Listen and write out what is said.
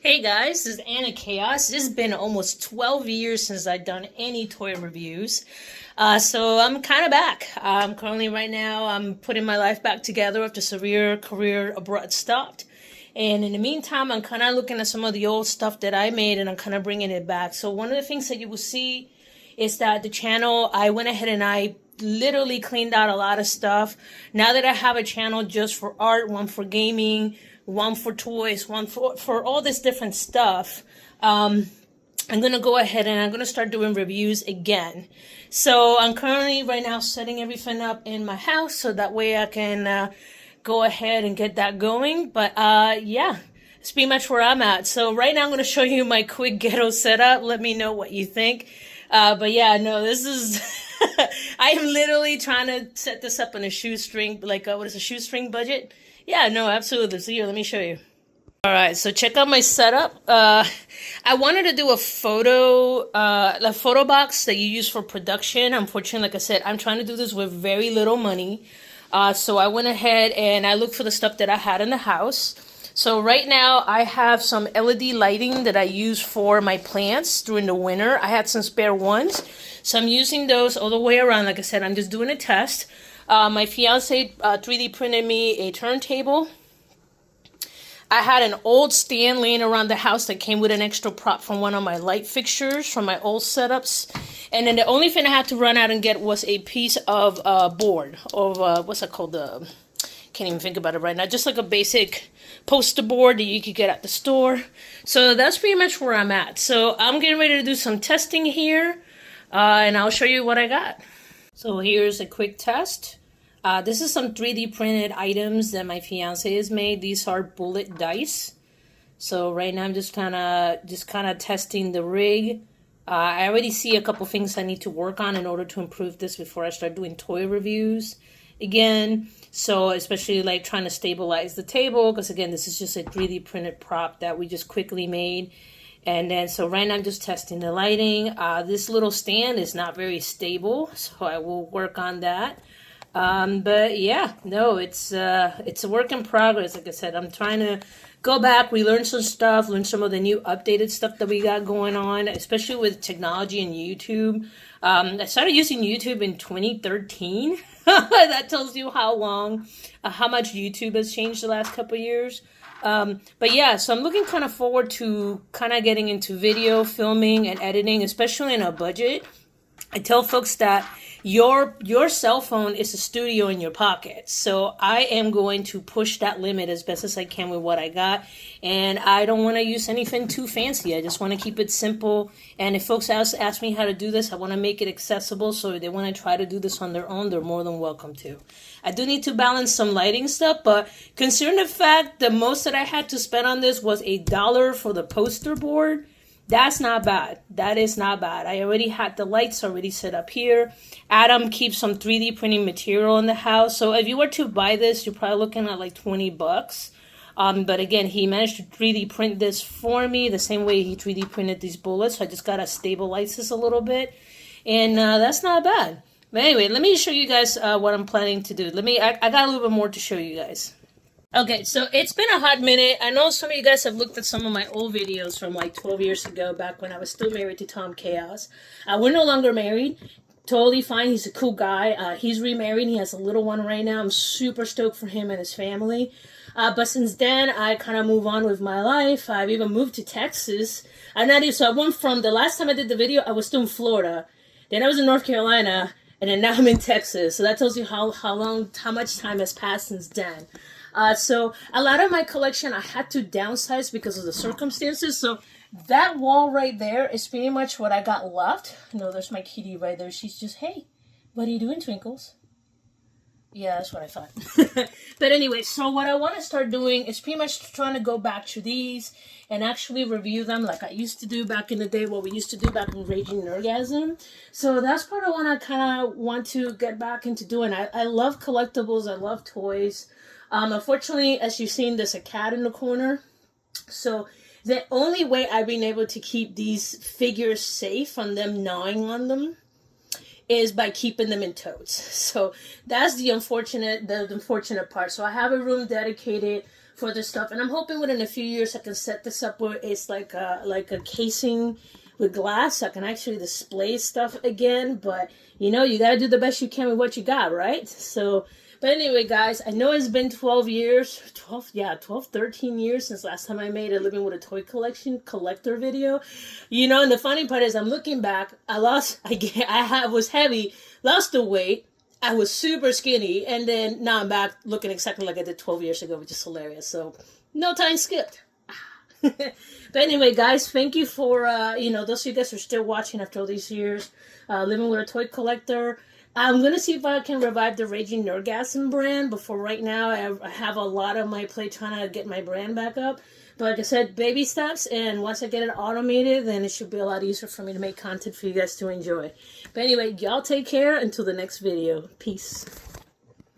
Hey guys, this is Anna Chaos. It's been almost 12 years since I've done any toy reviews. So I'm kind of back. Currently right now, I'm putting my life back together after severe career abroad stopped. And in the meantime, I'm kind of looking at some of the old stuff that I made and I'm kind of bringing it back. So one of the things that you will see is that the channel, I went ahead and I literally cleaned out a lot of stuff. Now that I have a channel just for art, one for gaming, one for toys, one for all this different stuff, I'm going to go ahead and I'm going to start doing reviews again. So I'm currently right now setting everything up in my house so that way I can go ahead and get that going. But yeah, it's pretty much where I'm at. So right now I'm going to show you my quick ghetto setup. Let me know what you think. But yeah, no, this is... I am literally trying to set this up on a shoestring, like what is a shoestring budget? Yeah, no, absolutely. So here, let me show you. All right, so check out my setup. I wanted to do a photo box that you use for production. Unfortunately, like I said, I'm trying to do this with very little money. So I went ahead and I looked for the stuff that I had in the house. So right now I have some LED lighting that I use for my plants during the winter. I had some spare ones. So I'm using those all the way around. Like I said, I'm just doing a test. My fiance 3D printed me a turntable. I had an old stand laying around the house that came with an extra prop from one of my light fixtures from my old setups. And then the only thing I had to run out and get was a piece of board of, what's that called? Can't even think about it right now. Just like a basic poster board that you could get at the store. So that's pretty much where I'm at. So I'm getting ready to do some testing here. And I'll show you what I got. So here's a quick test. This is some 3D printed items that my fiance has made. These are bullet dice. So right now I'm just kind of testing the rig. I already see a couple things I need to work on in order to improve this before I start doing toy reviews again. So especially like trying to stabilize the table, because again, this is just a 3D printed prop that we just quickly made. And then, so right now I'm just testing the lighting. This little stand is not very stable, so I will work on that. But yeah, no, it's a work in progress. Like I said, I'm trying to go back, relearn some stuff, learn some of the new updated stuff that we got going on, especially with technology and YouTube. I started using YouTube in 2013. That tells you how much YouTube has changed the last couple of years. But yeah, so I'm looking kind of forward to kind of getting into video, filming, and editing, especially in a budget. I tell folks that your cell phone is a studio in your pocket. So I am going to push that limit as best as I can with what I got. And I don't want to use anything too fancy. I just want to keep it simple. And if folks ask me how to do this, I want to make it accessible. So if they want to try to do this on their own, they're more than welcome to. I do need to balance some lighting stuff, but considering the fact the most that I had to spend on this was $1 for the poster board, that's not bad. That is not bad. I already had the lights already set up here. Adam keeps some 3D printing material in the house. So if you were to buy this, you're probably looking at like 20 bucks. But again, he managed to 3D print this for me the same way he 3D printed these bullets. So I just got to stabilize this a little bit. And that's not bad. But anyway, let me show you guys what I'm planning to do. I got a little bit more to show you guys. Okay, so it's been a hot minute. I know some of you guys have looked at some of my old videos from like 12 years ago, back when I was still married to Tom Chaos. We're no longer married. Totally fine. He's a cool guy. He's remarried. He has a little one right now. I'm super stoked for him and his family. But since then, I kind of move on with my life. I've even moved to Texas. So I went from the last time I did the video, I was still in Florida. Then I was in North Carolina. And then now I'm in Texas. So that tells you how much time has passed since then. So a lot of my collection I had to downsize because of the circumstances. So that wall right there is pretty much what I got left. No, there's my kitty right there. She's just, hey, what are you doing, Twinkles? Yeah, that's what I thought. But anyway, so what I want to start doing is pretty much trying to go back to these and actually review them like I used to do back in the day, what we used to do back in Raging Nerdgasm. So that's part of what I kind of want to get back into doing. I love collectibles. I love toys. Unfortunately, as you've seen, there's a cat in the corner. So the only way I've been able to keep these figures safe from them gnawing on them is by keeping them in totes. So that's the unfortunate part. So I have a room dedicated for this stuff. And I'm hoping within a few years I can set this up where it's like a casing with glass. I can actually display stuff again. But, you know, you got to do the best you can with what you got, right? So, but anyway, guys, I know it's been 12 years, 13 years since last time I made a Living with a Toy Collection collector video. You know, and the funny part is I'm looking back, I was heavy, lost the weight. I was super skinny, and then now I'm back looking exactly like I did 12 years ago, which is hilarious. So, no time skipped. But anyway, guys, thank you for, those of you guys who are still watching after all these years. Living with a Toy Collector. I'm going to see if I can revive the Raging Nerdgasm brand, but for right now, I have a lot on my plate trying to get my brand back up. But like I said, baby steps, and once I get it automated, then it should be a lot easier for me to make content for you guys to enjoy. But anyway, y'all take care until the next video. Peace.